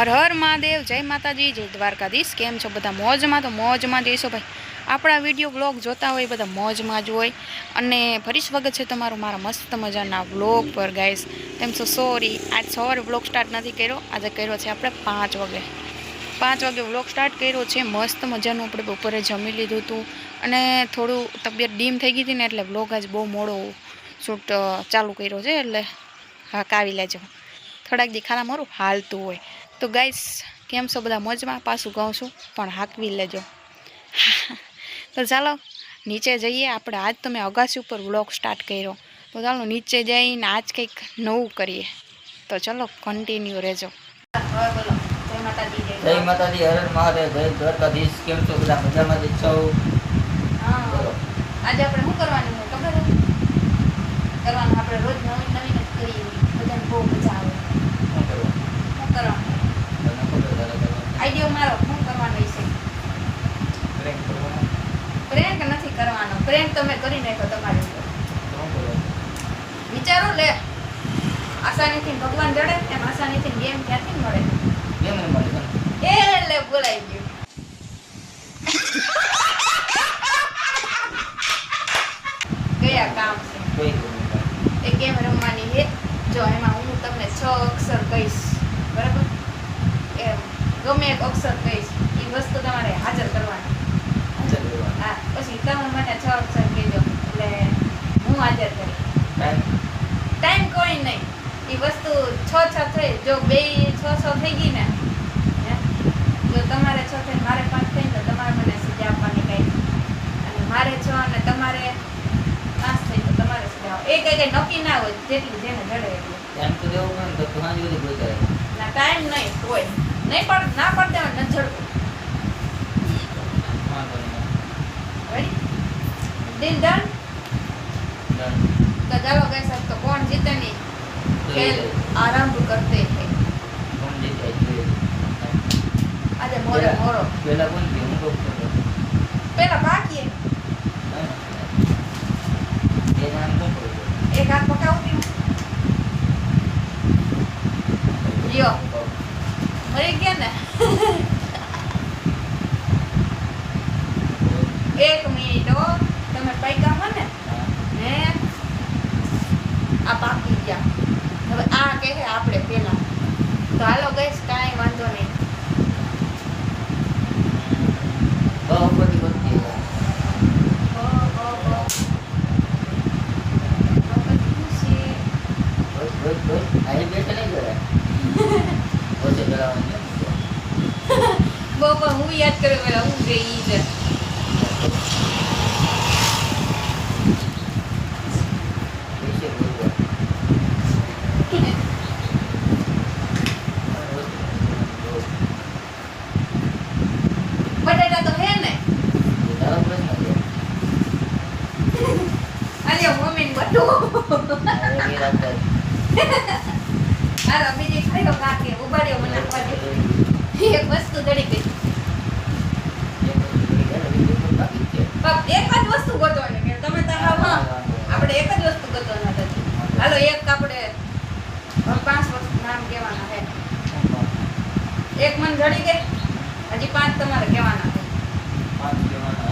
હર હર મહાદેવ, જય માતાજી, જય દ્વારકાધીશ। કેમ છો બધા? મોજમાં? તો મોજમાં જઈશો ભાઈ। આપણા વિડીયો વ્લોગ જોતા હોય બધા મોજમાં જ હોય। અને ફરી સ્વાગત છે તમારું મારા મસ્ત મજાના વ્લોગ પર ગાઈસ। તેમ છો સોરી, આજ સવારે વ્લોગ સ્ટાર્ટ નથી કર્યો, આજે કર્યો છે આપણે 5 વાગે। 5 વાગે વ્લોગ સ્ટાર્ટ કર્યો છે મસ્ત મજાનું। આપણે બપોરે જમી લીધું હતું અને થોડું તબિયત ડીમ થઈ ગઈ હતી ને એટલે વ્લોગ આજ બહુ મોડો શૂટ ચાલુ કર્યો છે। એટલે હા, કાવી લેજો, થોડાક દી ખાના મારું હાલતું હોય તો ગાઈસ। કેમ છો બધા? મોજમાં? પાછું કહું છું પણ હાંકવી લેજો। તો ચાલો નીચે જઈએ આપણે। આજ તમે અગાસી ઉપર વ્લોગ સ્ટાર્ટ કર્યો તો ચાલો નીચે જઈને આજ કંઈક નવું કરીએ। તો ચલો કન્ટિન્યુ રહેજો। બોલો જય માતાજી, જય માતાજી, હર હર મહાદેવ, જય દ્વારકાધીશ। કેમ છો બધા? મજામાં જ છો? હા, બોલો આજે આપણે શું કરવાનું છે ખબર છે? કરવાનું આપણે રોજ નવીન નવીન જ કરીએ, બધાને બહુ મજા આવે। શું કરવાનું? શું કરવાનું આઈડિયો મારો, શું કરવાનું છે? પ્રેન્ક કરવાનો? પ્રેન્ક નથી કરવાનો, પ્રેન્ક તમે કરી નાખો તમારી ઉપર। શું કરવાનું? વિચારો લે, આસાનીથી ભગવાન જડે એમ આસાનીથી ગેમ ક્યાંથી મળે? કેમ નહીં મળે? એ લે બોલાઈ ગયું। કયા કામ છે? કોઈ નહીં. એ ગેમ રમવાની છે। જો એમાં હું તમને 6 અક્ષર કહીશ, બરાબર? એમ ગમે એક અક્ષર કહીશ, એ વસ્તુ તમારે હાજર કરવાની। હાજર કરવાનું? હા, પછી તમે મને 6 અક્ષર કહેજો એટલે હું હાજર કરીશ। ટાઈમ કોઈ નહીં, એ વસ્તુ 6 થઈ, જો બે 6 થઈ ગઈ ને, જો તમારે 6 થઈ મારે 5 થઈ તો તમારે મને સજા આપવાની કઈ, અને મારે 6 અને તમારે 5 થઈ તો તમારે સજા એ કઈ નક્કી ના હોય, જેટલું જેને જડે એટલું એમ તો દેવું પડે ને, તો તું હાજી બધી બોલતા રહે ના। ટાઈમ નહીં કોઈ નહીં પણ ના પડતે નથી જડતું। વાંધો નહીં। રેડી? Deal done? ડન। तो चलो गाइस, अब तो कौन जीते नहीं खेल आरंभ करते हैं। કોણ જીતે જોઈએ? આજે મોરે મોરો પેલા કોણ જીતે? હું કહું છું પેલા બાકી એ નામ શું કરું? એક હાથ પકાવું લ્યો, મરી ગયા ને? 1 મિનિટ હો, તમે પૈકા હો ને હે આ બાકી ગયા। હવે આ કહે આપણે પેલા, તો હાલો ગાઈસ, કાંઈ વાંધો નહીં। બહુ બધી વસ્તી છે. બસ અહીં બેસે નહીં કરે. ઓછે કરાવવાનું છે. હું યાદ કર્યો પેલા હું ગઈ છે। પૈસે બોલવા. બટાટા તો હે ને? તારો પ્રશ્ન છે. અરે મમ્મી ને બટુ હવે એ રાખતા જ. હાલો બીજી ખાયો કાકે ઉબાડ્યો મને આપવા દે। એક વસ્તુ જડી ગઈ, બાકી છે. એક જ વસ્તુ ગોતવાની કે તમે તારા આપણે એક જ વસ્તુ ગોતવાના હતા। હાલો એક આપણે 5 વસ્તુ નામ કહેવાના છે। એક મન જડી ગઈ, હજી 5 તમારે કહેવાના છે। 5 કહેવાના.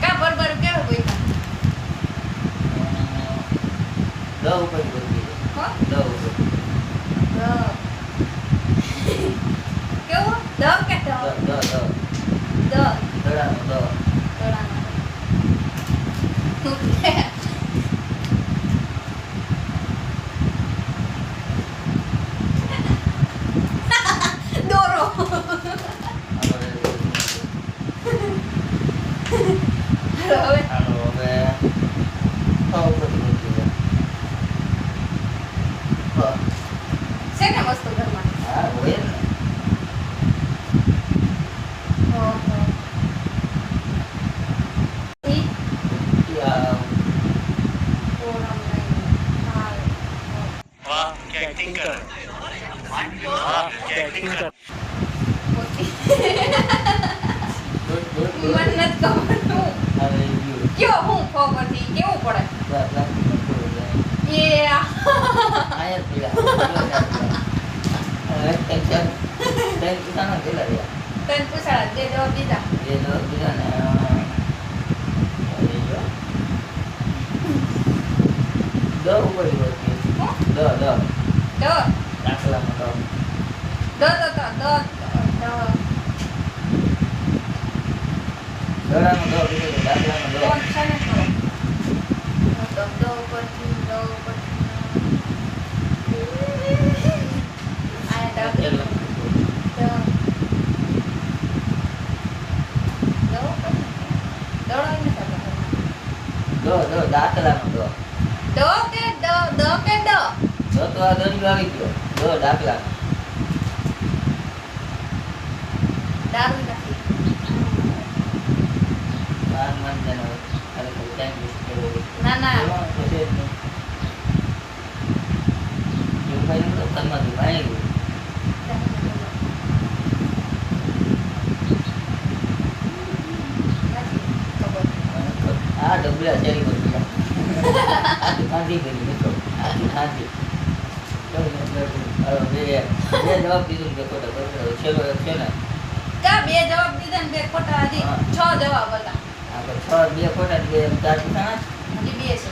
કા બરબર કેવો કોઈ દ ઉપર બોલતી છે. હો દ ઉપર. કેવો દ કે દ દ દડાનો દ. દોરો હવે હાલો હવે હ ઉપર બોલતી છે. છે ને વસ્તુ ઘરમાં? હા હોય ને. ઓહો ઈ ઓરમ નહીં હાલ वाह क्या एक्टिंग कर वाह क्या एक्टिंग कर મન નથી ખબર હવે કયો હું ફો પરથી કેવું પડે એ આયા પેલા ટેન્શન ટેન્શન કેટલા રહ્યા તને પૂછાડા દે જવાબ દીધા એ જવાબ દીધા ને દ ઉપર ગયો દ દાખલામાં દ દડાનો દ કીધું દાખલામાં દ કોણ છે ને તો દ પરથી આયા દ દાખલાનો દ દ કે દ દ કે દ તો આ દંડ આવી ગયો દ દાખલાનો દારૂ નથી માન જાનો અરે કોઈ ટાઈમ વેસ્ટ કર્યો ના ના એવું કઈ નતો તન્માથી ભાઈ ગયું આ ડબલા શેરી પર ગયા આથી ખાંધી કરી મિત્રો આથી ખાંધી બે જવાબ દીધું કે ખોટા છેલ્લો એક છે ને કા બે જવાબ દીધા ને બે ખોટા હજી 6 જવાબ હતા આપણે 6 બે ખોટા બે ચાર પૂછાણા હજી બે છે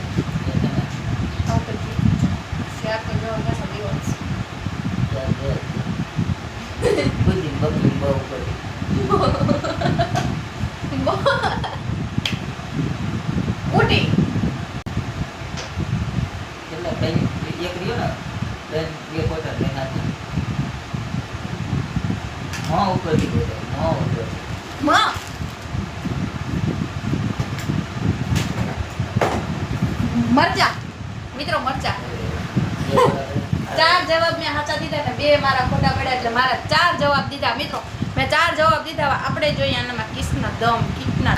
આવું કરતી શેર કે જવાબ ના દિવસ બુદ્ધિ બબલી બહુ કરી ઉઠી કેટલા બેન એક રહ્યો ને બેન બે ખોટા બેન હતી હા ઉપર દીધો હા ઉપર માં મરચા મિત્રો મરચા 4 જવાબ મેં સાચા દીધા ને 2 મારા ખોટા પડ્યા એટલે મારા 4 જવાબ દીધા મિત્રો મેં 4 જવાબ દીધા આપણે જોઈએ આનામાં કિસના દમ કિતના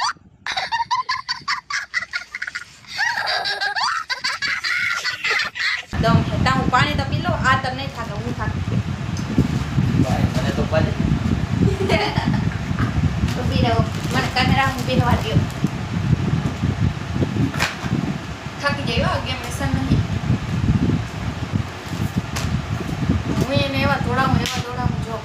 દમ છે તા હું પાણી તો પી લો આ તો નહીં થાકે હું થાકી ભાઈ મને તો પાડે તો પી રહ્યો મને કેમેરા હું પીવા દો થાકી ગયો ગેમ લેસન નહીં હું એને એવા દોડાવું જો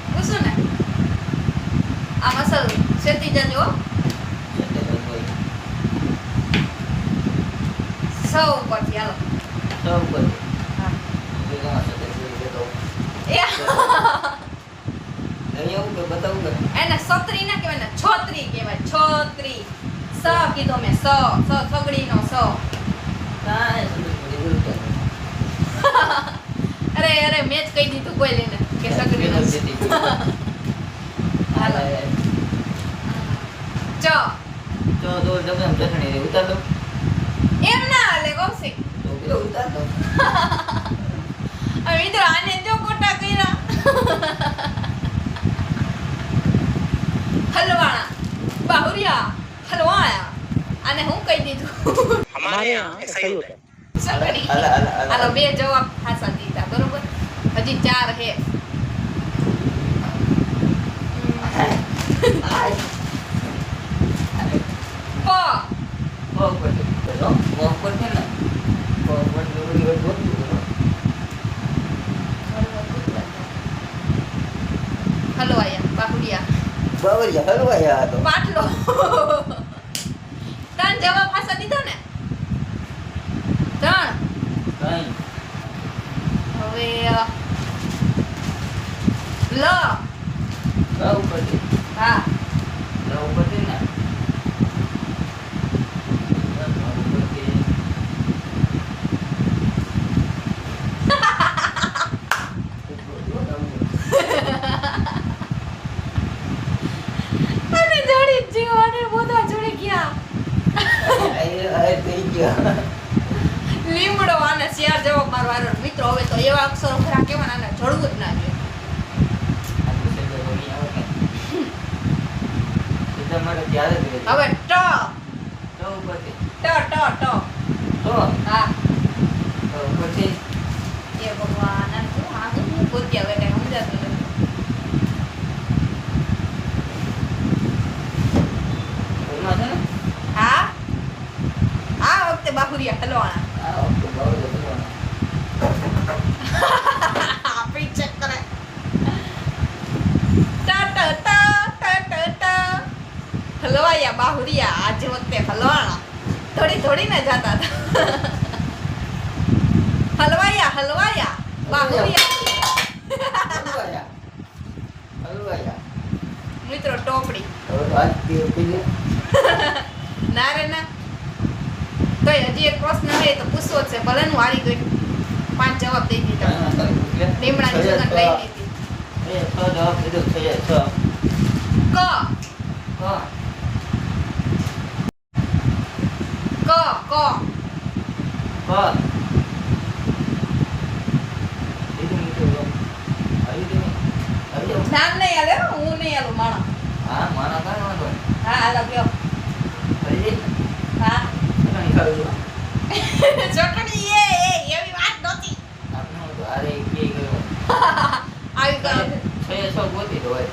પૂછું ને આ મસલ શેતી જજો સૌ ઉપરથી હાલો તો ઉપર હા એ ગામ સાથે જોઈ તો એ નહીં આવું કે બતાવું કે એને છોતરી ના કહેવાય ને છોતરી કહેવાય છોતરી સ કીધો મેં સ સગડીનો સ કાંઈ સમજ પડી બોલતો અરે મેં જ કહી દીધું કોઈ લઈને કે સગડીનો સ. હાલો ચ તો ડબલ ચટણી રે ઉતાર દો એમ ના હાલે કૌશિક તો પેલો ઉતાર દો હવે મિત્રો આને જો કોટા કર્યા હલવાણા બાહુરિયા હલવાણા આને હું કહી દીધું हमारे यहाँ ऐसा ही होता है સગડી હાલો હાલો 2 જવાબ ખાસા દીધા બરોબર હજી 4 હે પ ઉપર તો ઉપર છે ને ઉપર જોડી હોય બોલું હલવાયા બાહુરિયા બાવરિયા હલવાયા તો પાટલો ત્રણ જવાબ ખાસા દીધો ને 3 કઈ હવે લ ઉપર છે હા ઉપર છે ને અને જોડી જીવાને બધા જોડી ગયા થઈ ગયો લીમડો આને શેર જવાબ મારવાનો મિત્રો હવે તો એવા અક્ષરો ખરા કેવાના આને જોડવું જ ના જોઈએ તમારે ત્યારે જ હવે ટ તો ઉપરથી ટ તો હા ઉપરથી એ ભગવાન આ શું આ હું બોલતી હવે કઈ સમજાતું નથી બાહુરિયા હલવાણા. આ વખતે બાવળિયો કરવાનો. આપણી ચેક કરે. ટા ટા ટા ટા ટા ટા. હલવાયા બાહુરિયા આજે વખતે હલવાણા. થોડીને જાતા હતા. હલવાયા બાહુરિયા. હલવાયા. મિત્રો ટોપડી. હવે તો આજ પી લે. ના રે ના. તોય હજી એક પ્રશ્ન છે તો પૂછવો જ છે. ભલે નું હારી ગઈ. 5 જવાબ દઈ દીધા. લીમડાની સુગંધ લઈ લીધી. એ 6 જવાબ દીધો છે. 6 ક ક ક ક દીધું મિત્રો આવી ગયું નામ નહીં આલે હો, હું નહીં આલું માણસ. હા મારા કાંઈ વાંધો નહીં. હા હાલો કયો. હજી હા ચટણી ખાવી છે. ચટણી એવી વાત નહોતી. આપણે તો આરે પી ગયો. આવી ગયો. 6 ગોતી દો હોય.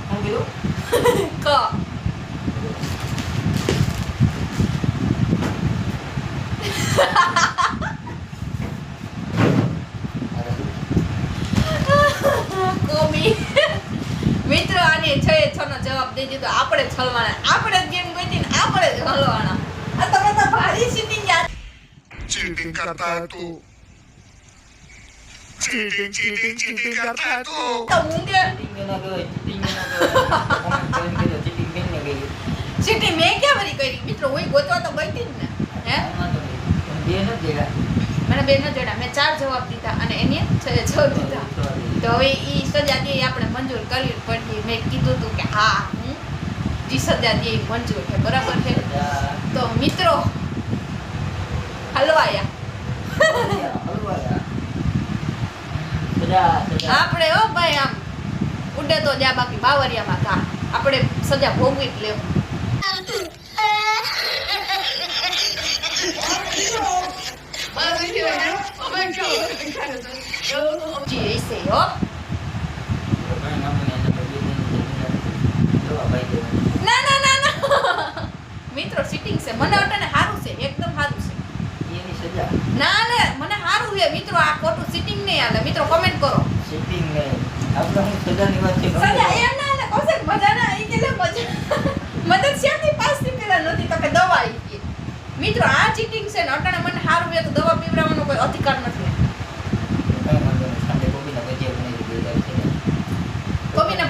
શું કીધું? ક કોમી. મિત્રો આને 6 નો જવાબ દઈ દીધો. આપણે જ હલવાના. આપણે જ ગેમ ગોતી ને આપણે જ હલવાના. આ તમે તો ભારી સીટિંગ યાદ. चीटिंग करता है तू चीटिंग करता है तू તો ઊંઘે ચીટિંગ ના ગયો, ચીટિંગ ના ગયો. કોમેન્ટ કરીને કીધું ચીટિંગ કેમ ન ગઈ? સીટી મેં ક્યાં વળી કરી? મિત્રો હું ગોતવા તો ગઈ હતી જ ને. હે વાંધો નહીં. બે નથી દેખા. મને બે ન જોડા. મેં 4 જવાબ દીધા અને એને 6 દીધા. તો હવે ઈ સજા દે એ આપણે મંજૂર કરવી પડી. મેં કીધું હતું કે હા હું જી સજા દે એ મંજૂર છે. બરાબર છે. તો મિત્રો હલવાયા. આપણે હો ભાઈ આમ ઉડે તો જ્યાં બાકી બાવરિયામાં ઘા. આપણે સજા ભોગવી જ લેવું. જી એસે હો. ના ના ના ના મિત્રો સીટિંગ છે. મને અટાને સારું છે. એકદમ સારું છે. ના લે મને સારું છે મિત્રો. આ ખોટું સીટિંગ નહીં આલે. મિત્રો કમેન્ટ કરો. સજા એમ ના આલે. કોસે મજા ના આવી કે લે મજા. મદદ શ્યામથી પાસથી પેલા નથી તો કે દવા આવી ગઈ. મિત્રો આ ચીટિંગ છે ને અટાણે મને સારું છે તો દવા પીવડાવવાનો કોઈ અધિકાર નથી. કોબીના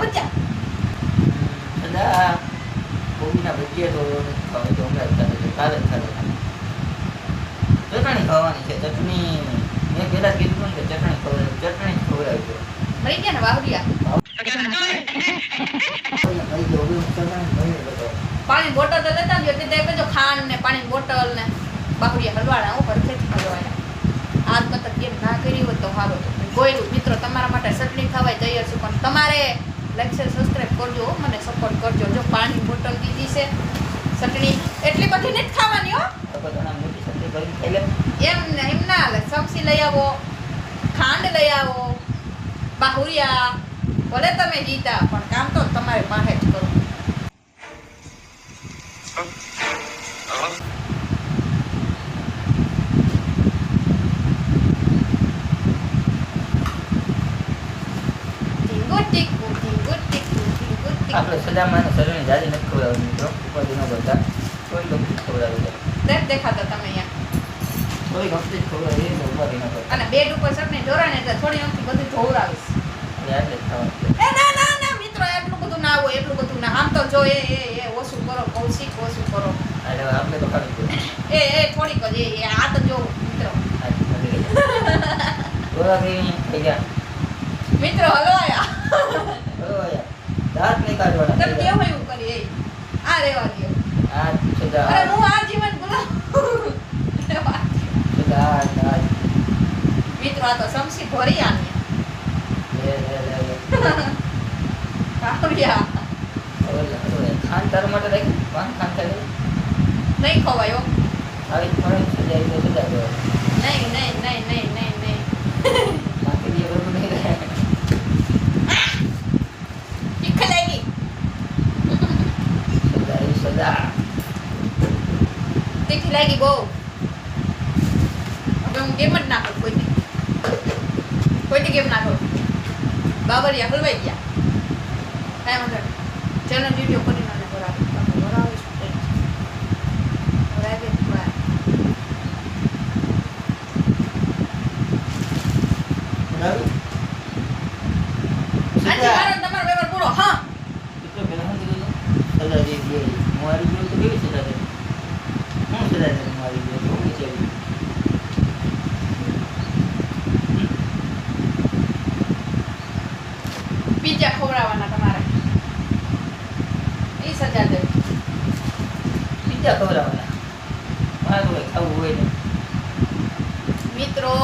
ભજીયા ચટણી ખાવાની છે. ચટણી મેં પેલા કીધું ને કે ચટણી ખવડાવજો. મળી ગયા ને વાવડિયા. પાણી બોટલ તો લેતા જો તે કહેજો ખાંડ ને પાણી બોટલ ને બાહુડિયા હલવાડા ઉપર ખેતી હલવાડા. આજ મતલબ કેમ ના કરી હોય તો સારું તો કોઈનું મિત્રો તમારા માટે ચટણી ખાવાય તૈયાર છું. પણ તમારે લાઈક શેર સબસ્ક્રાઇબ કરજો. મને સપોર્ટ કરજો. જો પાણી બોટલ દીધી છે. ચટણી એટલી બધી નથી ખાવાની હો. એમ ના હાલે. સમસી લઈ આવો, ખાંડ લઈ આવો, બાહુરિયા. ભલે તમે જીતા પણ કામ તો તમારે પાસે જ કરો. આપણે સદામાં શરીરની જાજી નથી ખવડાવવાની મિત્રો. ઉપાધિ ન કરતા કોઈ ગમતી જ ખવડાવી દે. દેખાતા તમે અહીંયા કોઈ ગમતી જ ખવડાવી દે. ઉપાધિ ન કરતા. અને બેડ ઉપર ચટણી ઢોરાય ને એટલે થોડી આમથી બધું ધોવરાવીશ. એટલે જ ખાવાનું. એ ના ના ના મિત્રો એટલું બધું ના હોય. એટલું બધું ના. આમ તો જો એ ઓછું કરો. કૌશિક ઓછું કરો. એટલે આપણે તો ખાવી જોઈએ. એ થોડીક જ એ આ તો જો મિત્રો. થઈ ગયા. મિત્રો હલવાયા. બરોબર. દાંત નહીં કાઢવાના. તમે કેવું એવું કરી એ આ રેવા દો. આ સદા અરે હું આ જીવન બોલાવું. સદા મિત્રો આ તો સમસી ભરી આની કાવડિયા ખાન તારા માટે રાખી પાન ખાન થાય નહીં ખવાયો. આવી પણ સજા એટલે સજા કરો. નહીં નહીં નહીં નહીં નહીં નહીં બાકી જે બરોબર નહીં રહે. તીખ લાગી. સજા એ સજા. તીખી લાગી બહુ. હવે હું કેમ જ ના કરું કોઈથી કેમ ના કરું. બાબરિયા હલવાઈ ગયા. કાંઈ વાંધો નહીં. ચેનલ વિડીયો કરી નાખે બરાબર. તમે બરાબર બરાબર આજે મારો તમારો વ્યવહાર પૂરો. હા તો પેલા શું કીધું સદા દે દે મારી જોડે તો કેવી સદા દે હું સદા દે મારી જોડે તો વિચારી પીઝા ખવડાવવાના તમારે. એ સજા દે. પીઝા ખવડાવવાના મારે તો કંઈ ખાવું હોય ને મિત્રો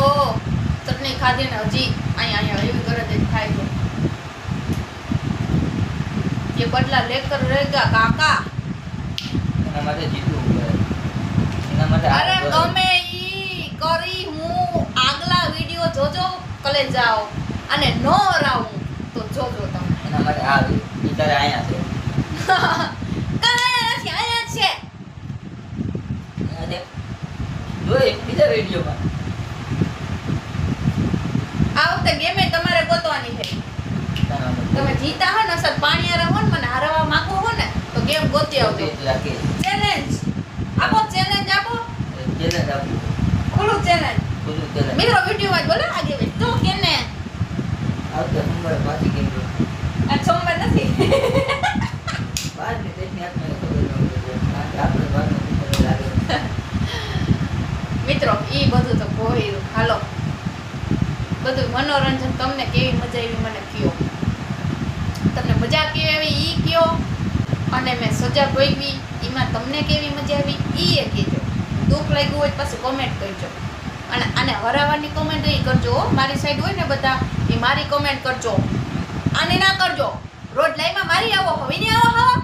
ચટણી ખાધી ને હજી અહીંયા એવી ગરજ જ થાય છે. ये बदला लेकर रहेगा काका. એના માટે જીતવું પડે એના માટે અરે તમે ઈ કરી હું આગલા વિડિયો જોજો કલે જાઓ અને નો રાવું તો જોજો તમે. એના માટે આ વિચારે અહીંયા છે કાયા નથી આયા છે. અને જોઈ બીજા વિડીયોમાં આ વખતે ગેમે તમારે ગોતવાની છે. તમે જીતા હો ને સર પાણીયારા હો ને મને હરાવવા માંગો હો ને તો ગેમ ગોતી આવજો. ચેલેન્જ આપો ચેલેન્જ આપો. ચેલેન્જ આપું ખુલ્લું ચેલેન્જ. ખુલ્લું ચેલેન્જ મિત્રો વિડિયો માં બોલો આગે વે તો કેને આવતો નંબર પાછી કેમ આ સોમવાર નથી. બાદ ને તેની આપને ખબર ન હોય કારણ કે આપણે બાદનો ખબર લાગે મિત્રો ઈ બધું તો ભોયરું. હાલો બધું મનોરંજન તમને કેવી મજા આવી મને કયો. તમને મજા કેવી આવી ઈ કયો અને મેં સજા ભોગવી એમાં તમને કેવી મજા આવી ઈ એ કહેજો. દુઃખ લાગ્યું હોય પાછું કોમેન્ટ કરજો અને આને હરાવવાની કોમેન્ટ એ કરજો. મારી સાઈડ હોય ને બધા એ મારી કોમેન્ટ કરજો. આને ના કરજો. રોજ લાઈવમાં મારી આવો હવે ને આવો હા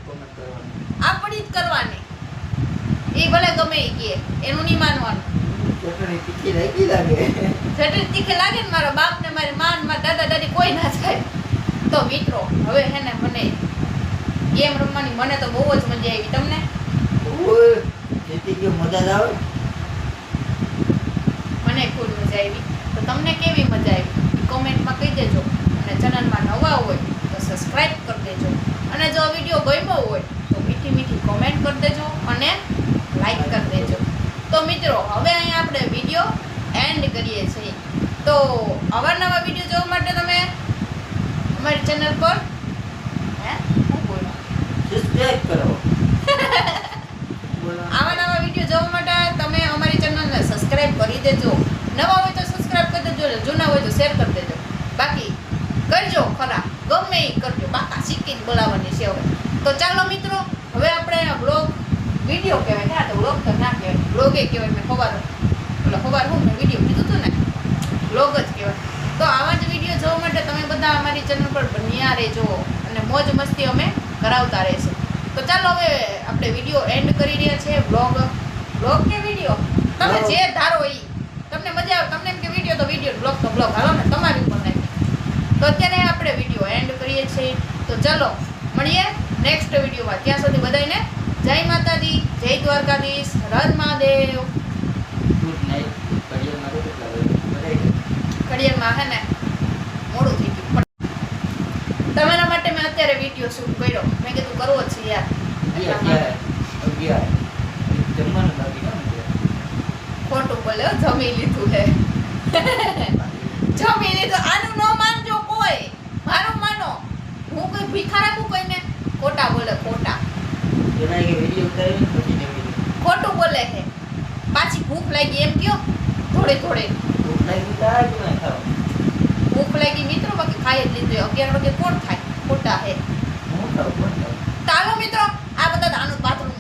કોમેન્ટ કરવાનું આપણી જ કરવાની. એ ભલે ગમે એ કહે એનું નહીં માનવાનું. ચટણી તીખી લાગી લાગે જટિલ તીખે લાગે ને મારા બાપ ને મારી માન મારા દાદા દાદી કોઈ ના થાય. તો મિત્રો હવે હે ને મને ગેમ રમવાની મને તો બહુ જ મજા આવી. તમને ઓય જેથી કે મજા જ આવે મને ખૂબ મજા આવી. તો તમને કેવી મજા આવી કોમેન્ટમાં કહી દેજો. અને ચેનલમાં નવા હોય તો સબસ્ક્રાઇબ કરી દેજો. અને જો વિડીયો ગમ્યો હોય તો મીઠી મીઠી કોમેન્ટ કરી દેજો અને લાઈક કરી દેજો. તો મિત્રો હવે અહીંયા આપણે વિડીયો એન્ડ કરીએ છીએ. તો અવારનવાર વિડીયો જોવા માટે તમે અમારી ચેનલ પર શું બોલો સબસ્ક્રાઇબ કરો બોલો આવા નવા વિડીયો જોવા માટે તમે અમારી ચેનલને સબસ્ક્રાઇબ કરી દેજો. નવા હોય તો સબસ્ક્રાઇબ કરી દેજો. જૂના હોય તો શેર કરી દેજો. બાકી કરજો ખરા ગમે એ કરજો. બાકા શીખીને બોલાવવાની છે હવે. તો ચાલો મિત્રો હવે આપણે બ્લોગ વિડીયો કહેવાય ને. આ તો બ્લોગ તો ના કહેવાય બ્લોગે કહેવાય. મેં ખબર હું મેં વિડીયો કીધું હતું ને બ્લોગ જ કહેવાય. તો આવા જ વિડીયો જોવા માટે તમે બધા અમારી ચેનલ પર બન્યા રહેજો અને મોજ મસ્તી અમે કરાવતા રહેશું. તો ચાલો હવે આપણે વિડીયો એન્ડ કરી રહ્યા છીએ. બ્લોગ કે વિડીયો તમે જે ધારો એ તમને મજા આવે. તમને એમ કે વિડીયો તો વિડીયો બ્લોગ તો બ્લોગ હાલો ને તમારી ઉપર નહીં. તો અત્યારે આપણે વિડીયો એન્ડ કરીએ છીએ. તો ચાલો મળીએ નેક્સ્ટ વિડીયોમાં. ત્યાં સુધી બધાને જય માતાજી, જય દ્વારકાધીશ, હર મહાદેવ. ગુડ નાઈટ ઘડિયાળમાં તો કેટલા વાગે બધાય ઘડિયાળમાં હે ને મોડું થઈ ગયું. તમારા માટે મેં અત્યારે વિડીયો શૂટ કર્યો. મેં કીધું કરવો જ છે યાર. જમવાનું બાકી ના મૂકે ખોટું બોલે હો, જમી લીધું હે. જમી લીધું. આનું ન માનજો કોઈ. મારું માનો. હું કોઈ ભીખા રાખું કોઈને. ખોટા બોલે ખોટા. પેલા કે વિડીયો ઉતારીને પછી જમી લીધું. ખોટું બોલે છે. પાછી ભૂખ લાગી એમ કયો થોડે થોડે. ભૂખ લાગી તો આ જ ના ખાવ ભૂખ લાગી મિત્રો બાકી ખાઈ જ લીધું. 11 વાગે કોણ ખાય? ખોટા હે. હું ખાવ કોણ ખાવ ચાલો મિત્રો આ બધા આનું પાત્રું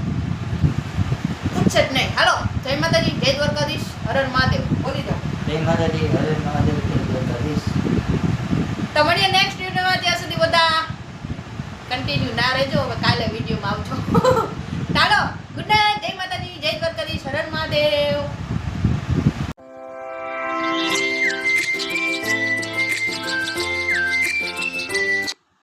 પૂછે જ નહીં. હાલો જય માતાજી, જય દ્વારકાધીશ, હર હર મહાદેવ. બોલી દો. જય માતાજી, હરે મહાદેવ, જય દ્વારકાધીશ. તો મળીએ નેક્સ્ટ વિડીયોમાં. ત્યાં સુધી બધા કન્ટિન્યુ ના રહેજો. હવે કાલે વિડીયોમાં આવજો. ચાલો ગુડ નાઇટ, જય માતાજી, જય દ્વારકાધીશ, હર હર મહાદેવ.